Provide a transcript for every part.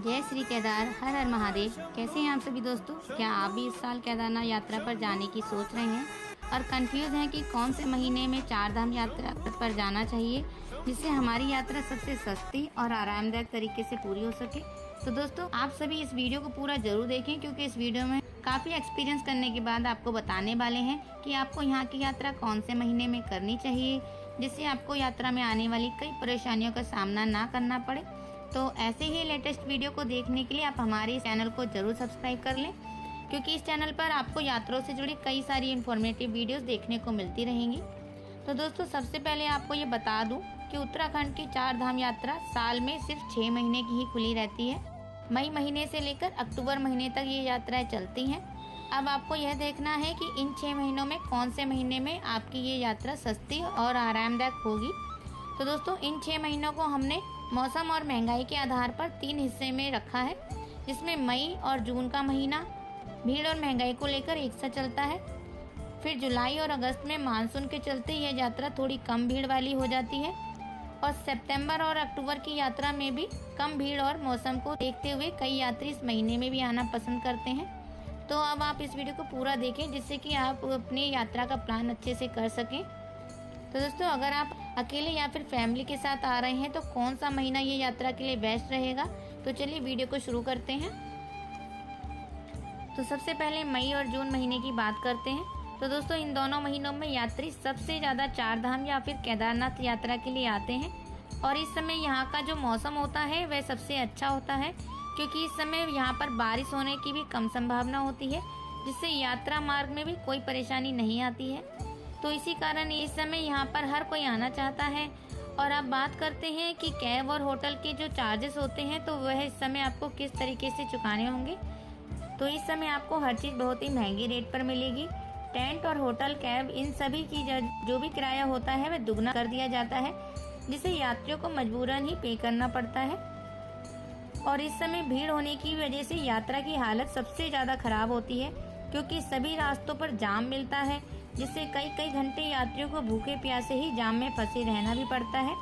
जय श्री केदार, हर हर महादेव। कैसे हैं आप सभी दोस्तों? क्या आप भी इस साल केदारनाथ यात्रा पर जाने की सोच रहे हैं और कंफ्यूज हैं कि कौन से महीने में चार धाम यात्रा पर जाना चाहिए जिससे हमारी यात्रा सबसे सस्ती और आरामदायक तरीके से पूरी हो सके? तो दोस्तों, आप सभी इस वीडियो को पूरा जरूर देखें, क्योंकि इस वीडियो में काफ़ी एक्सपीरियंस करने के बाद आपको बताने वाले हैं कि आपको यहाँ की यात्रा कौन से महीने में करनी चाहिए, जिससे आपको यात्रा में आने वाली कई परेशानियों का सामना ना करना पड़े। तो ऐसे ही लेटेस्ट वीडियो को देखने के लिए आप हमारे इस चैनल को जरूर सब्सक्राइब कर लें, क्योंकि इस चैनल पर आपको यात्राओं से जुड़ी कई सारी इन्फॉर्मेटिव वीडियोस देखने को मिलती रहेंगी। तो दोस्तों, सबसे पहले आपको ये बता दूं कि उत्तराखंड की चार धाम यात्रा साल में सिर्फ 6 महीने की ही खुली रहती है। मई महीने से लेकर अक्टूबर महीने तक ये यात्राएं चलती हैं। अब आपको यह देखना है कि इन 6 महीनों में कौन से महीने में आपकी ये यात्रा सस्ती और आरामदायक होगी। तो दोस्तों, इन 6 महीनों को हमने मौसम और महंगाई के आधार पर 3 हिस्से में रखा है, जिसमें मई और जून का महीना भीड़ और महंगाई को लेकर एक सा चलता है। फिर जुलाई और अगस्त में मानसून के चलते यह यात्रा थोड़ी कम भीड़ वाली हो जाती है, और सितंबर और अक्टूबर की यात्रा में भी कम भीड़ और मौसम को देखते हुए कई यात्री इस महीने में भी आना पसंद करते हैं। तो अब आप इस वीडियो को पूरा देखें, जिससे कि आप अपनी यात्रा का प्लान अच्छे से कर सकें। तो दोस्तों, अगर आप अकेले या फिर फैमिली के साथ आ रहे हैं तो कौन सा महीना ये यात्रा के लिए बेस्ट रहेगा? तो चलिए वीडियो को शुरू करते हैं। तो सबसे पहले मई और जून महीने की बात करते हैं। तो दोस्तों, इन दोनों महीनों में यात्री सबसे ज़्यादा चार धाम या फिर केदारनाथ यात्रा के लिए आते हैं, और इस समय यहाँ का जो मौसम होता है वह सबसे अच्छा होता है, क्योंकि इस समय यहाँ पर बारिश होने की भी कम संभावना होती है, जिससे यात्रा मार्ग में भी कोई परेशानी नहीं आती है। तो इसी कारण इस समय यहाँ पर हर कोई आना चाहता है। और अब बात करते हैं कि कैब और होटल के जो चार्जेस होते हैं, तो वह इस समय आपको किस तरीके से चुकाने होंगे। तो इस समय आपको हर चीज़ बहुत ही महंगी रेट पर मिलेगी। टेंट और होटल, कैब, इन सभी की जो भी किराया होता है वह दुगना कर दिया जाता है, जिसे यात्रियों को मजबूरन ही पे करना पड़ता है। और इस समय भीड़ होने की वजह से यात्रा की हालत सबसे ज़्यादा खराब होती है, क्योंकि सभी रास्तों पर जाम मिलता है, जिससे कई कई घंटे यात्रियों को भूखे प्यासे ही जाम में फंसे रहना भी पड़ता है।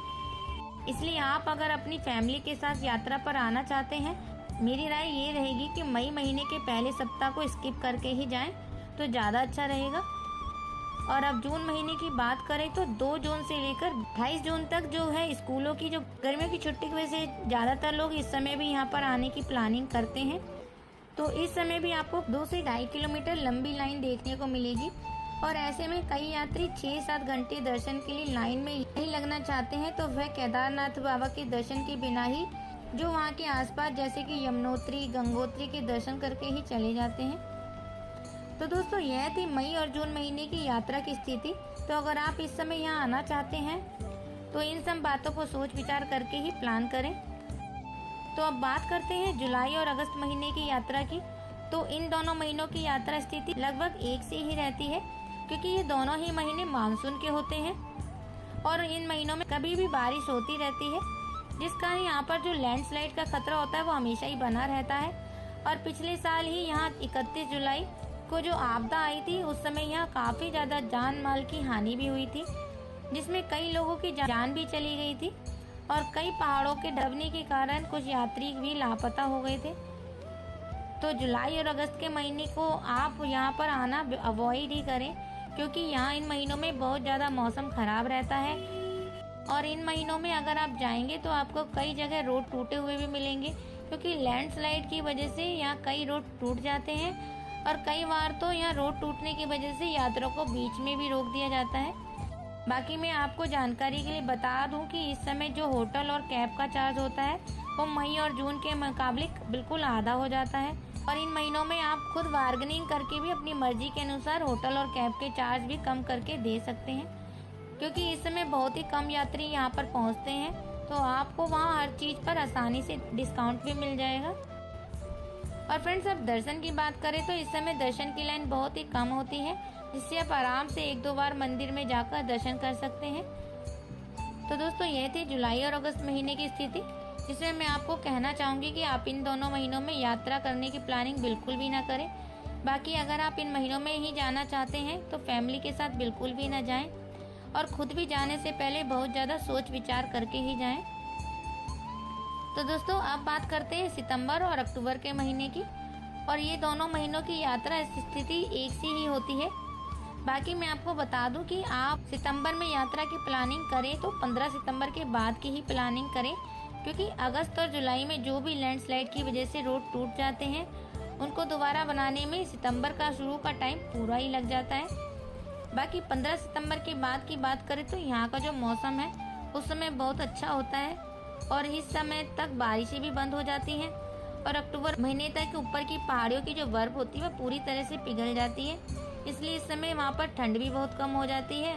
इसलिए आप अगर अपनी फैमिली के साथ यात्रा पर आना चाहते हैं, मेरी राय ये रहेगी कि मई महीने के पहले सप्ताह को स्किप करके ही जाएं तो ज़्यादा अच्छा रहेगा। और अब जून महीने की बात करें तो 2 जून से लेकर 28 जून तक जो है स्कूलों की जो गर्मियों की छुट्टी की वजह से ज़्यादातर लोग इस समय भी यहाँ पर आने की प्लानिंग करते हैं। तो इस समय भी आपको 2 से 2.5 किलोमीटर लंबी लाइन देखने को मिलेगी, और ऐसे में कई यात्री 6-7 घंटे दर्शन के लिए लाइन में नहीं लगना चाहते हैं, तो वह केदारनाथ बाबा के दर्शन के बिना ही जो वहाँ के आसपास जैसे कि यमुनोत्री, गंगोत्री के दर्शन करके ही चले जाते हैं। तो दोस्तों, यह थी मई और जून महीने की यात्रा की स्थिति। तो अगर आप इस समय यहाँ आना चाहते हैं तो इन सब बातों को सोच विचार करके ही प्लान करें। तो अब बात करते हैं जुलाई और अगस्त महीने की यात्रा की। तो इन दोनों महीनों की यात्रा स्थिति लगभग एक सी ही रहती है, क्योंकि ये दोनों ही महीने मानसून के होते हैं, और इन महीनों में कभी भी बारिश होती रहती है, जिस कारण यहाँ पर जो लैंडस्लाइड का खतरा होता है वो हमेशा ही बना रहता है। और पिछले साल ही यहाँ 31 जुलाई को जो आपदा आई थी, उस समय यहाँ काफ़ी ज़्यादा जान माल की हानि भी हुई थी, जिसमें कई लोगों की जान भी चली गई थी, और कई पहाड़ों के दबने के कारण कुछ यात्री भी लापता हो गए थे। तो जुलाई और अगस्त के महीने को आप यहाँ पर आना अवॉइड ही करें, क्योंकि यहाँ इन महीनों में बहुत ज़्यादा मौसम खराब रहता है, और इन महीनों में अगर आप जाएंगे तो आपको कई जगह रोड टूटे हुए भी मिलेंगे, क्योंकि लैंडस्लाइड की वजह से यहाँ कई रोड टूट जाते हैं, और कई बार तो यहाँ रोड टूटने की वजह से यात्रियों को बीच में भी रोक दिया जाता है। बाकी मैं आपको जानकारी के लिए बता दूं कि इस समय जो होटल और कैब का चार्ज होता है वो मई और जून के मुकाबले बिल्कुल आधा हो जाता है, और इन महीनों में आप खुद बार्गेनिंग करके भी अपनी मर्जी के अनुसार होटल और कैब के चार्ज भी कम करके दे सकते हैं, क्योंकि इस समय बहुत ही कम यात्री यहाँ पर पहुँचते हैं, तो आपको वहाँ हर चीज़ पर आसानी से डिस्काउंट भी मिल जाएगा। और फ्रेंड्स, अब दर्शन की बात करें तो इस समय दर्शन की लाइन बहुत ही कम होती है, जिससे आप आराम से 1-2 बार मंदिर में जाकर दर्शन कर सकते हैं। तो दोस्तों, यह थी जुलाई और अगस्त महीने की स्थिति, जिसमें मैं आपको कहना चाहूँगी कि आप इन दोनों महीनों में यात्रा करने की प्लानिंग बिल्कुल भी ना करें। बाकी अगर आप इन महीनों में ही जाना चाहते हैं तो फैमिली के साथ बिल्कुल भी ना जाएं, और खुद भी जाने से पहले बहुत ज़्यादा सोच विचार करके ही जाएं। तो दोस्तों अब बात करते हैं सितंबर और अक्टूबर के महीने की, और ये दोनों महीनों की यात्रा स्थिति एक सी ही होती है। बाकी मैं आपको बता दूं कि आप सितंबर में यात्रा की प्लानिंग करें तो 15 सितंबर के बाद की ही प्लानिंग करें, क्योंकि अगस्त और जुलाई में जो भी लैंडस्लाइड की वजह से रोड टूट जाते हैं उनको दोबारा बनाने में सितंबर का शुरू का टाइम पूरा ही लग जाता है। बाकी 15 सितंबर के बाद की बात करें तो यहाँ का जो मौसम है उस समय बहुत अच्छा होता है और इस समय तक बारिशें भी बंद हो जाती हैं और अक्टूबर महीने तक ऊपर की पहाड़ियों की जो बर्फ होती है वह पूरी तरह से पिघल जाती है, इसलिए इस समय वहाँ पर ठंड भी बहुत कम हो जाती है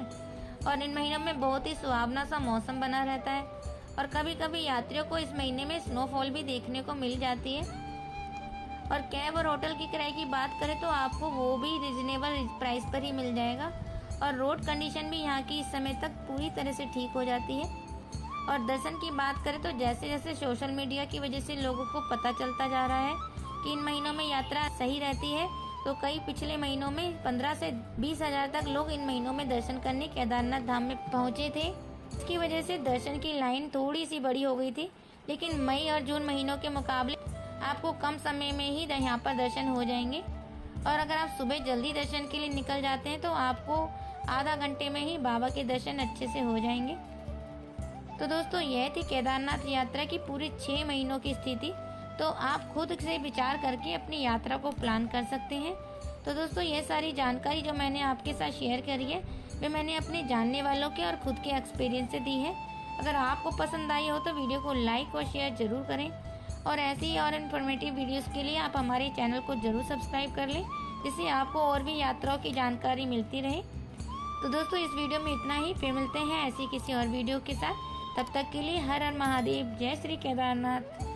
और इन महीनों में बहुत ही सुहावना सा मौसम बना रहता है और कभी कभी यात्रियों को इस महीने में स्नोफॉल भी देखने को मिल जाती है। और कैब और होटल की किराए की बात करें तो आपको वो भी रिजनेबल प्राइस पर ही मिल जाएगा और रोड कंडीशन भी यहाँ की इस समय तक पूरी तरह से ठीक हो जाती है। और दर्शन की बात करें तो जैसे जैसे सोशल मीडिया की वजह से लोगों को पता चलता जा रहा है कि इन महीनों में यात्रा सही रहती है, तो कई पिछले महीनों में 15 से 20 हज़ार तक लोग इन महीनों में दर्शन करने केदारनाथ धाम में पहुंचे थे। इसकी वजह से दर्शन की लाइन थोड़ी सी बड़ी हो गई थी, लेकिन मई और जून महीनों के मुकाबले आपको कम समय में ही यहाँ पर दर्शन हो जाएंगे। और अगर आप सुबह जल्दी दर्शन के लिए निकल जाते हैं तो आपको आधा घंटे में ही बाबा के दर्शन अच्छे से हो जाएंगे। तो दोस्तों यह थी केदारनाथ यात्रा की पूरे 6 महीनों की स्थिति। तो आप खुद से विचार करके अपनी यात्रा को प्लान कर सकते हैं। तो दोस्तों यह सारी जानकारी जो मैंने आपके साथ शेयर करी है वे मैंने अपने जानने वालों के और खुद के एक्सपीरियंस से दी है। अगर आपको पसंद आई हो तो वीडियो को लाइक और शेयर जरूर करें और ऐसी ही और इन्फॉर्मेटिव वीडियोस के लिए आप हमारे चैनल को जरूर सब्सक्राइब कर लें, जिससे आपको और भी यात्राओं की जानकारी मिलती रहे। तो दोस्तों इस वीडियो में इतना ही, फिर मिलते हैं ऐसी किसी और वीडियो के साथ। तब तक के लिए हर हर महादेव, जय श्री केदारनाथ।